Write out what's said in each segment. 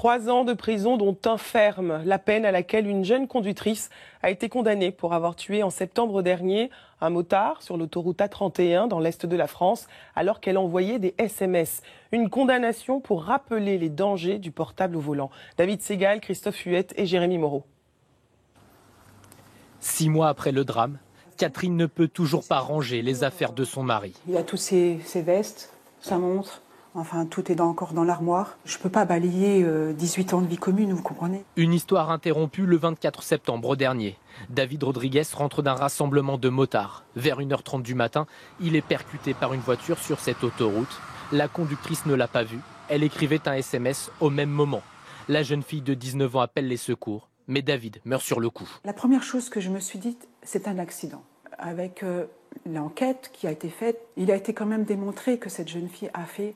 3 ans de prison, dont un ferme, la peine à laquelle une jeune conductrice a été condamnée pour avoir tué en septembre dernier un motard sur l'autoroute A31 dans l'est de la France, alors qu'elle envoyait des SMS. Une condamnation pour rappeler les dangers du portable au volant. David Segal, Christophe Huette et Jérémy Moreau. 6 mois après le drame, Catherine ne peut toujours pas ranger les affaires de son mari. Il y a toutes ses vestes, sa montre. Enfin, tout est encore dans l'armoire. Je ne peux pas balayer 18 ans de vie commune, vous comprenez? Une histoire interrompue le 24 septembre dernier. David Rodriguez rentre d'un rassemblement de motards. Vers 1h30 du matin, il est percuté par une voiture sur cette autoroute. La conductrice ne l'a pas vu. Elle écrivait un SMS au même moment. La jeune fille de 19 ans appelle les secours, mais David meurt sur le coup. La première chose que je me suis dit, c'est un accident. Avec l'enquête qui a été faite, il a été quand même démontré que cette jeune fille a fait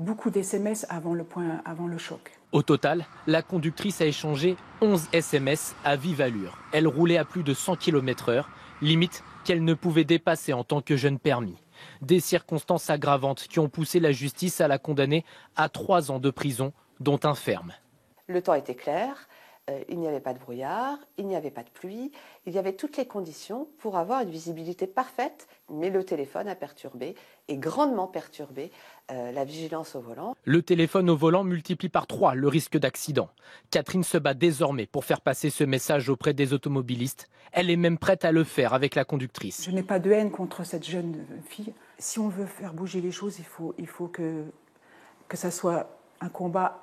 beaucoup d'SMS avant le choc. Au total, la conductrice a échangé 11 SMS à vive allure. Elle roulait à plus de 100 km/h, limite qu'elle ne pouvait dépasser en tant que jeune permis. Des circonstances aggravantes qui ont poussé la justice à la condamner à 3 ans de prison, dont un ferme. Le temps était clair, il n'y avait pas de brouillard, il n'y avait pas de pluie, il y avait toutes les conditions pour avoir une visibilité parfaite, mais le téléphone a perturbé, et grandement perturbé, la vigilance au volant. Le téléphone au volant multiplie par 3 le risque d'accident. Catherine se bat désormais pour faire passer ce message auprès des automobilistes. Elle est même prête à le faire avec la conductrice. Je n'ai pas de haine contre cette jeune fille. Si on veut faire bouger les choses, il faut que ça soit un combat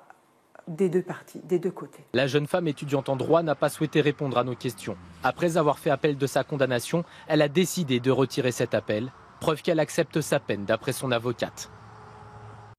des deux parties, des deux côtés. La jeune femme étudiante en droit n'a pas souhaité répondre à nos questions. Après avoir fait appel de sa condamnation, elle a décidé de retirer cet appel, preuve qu'elle accepte sa peine d'après son avocate.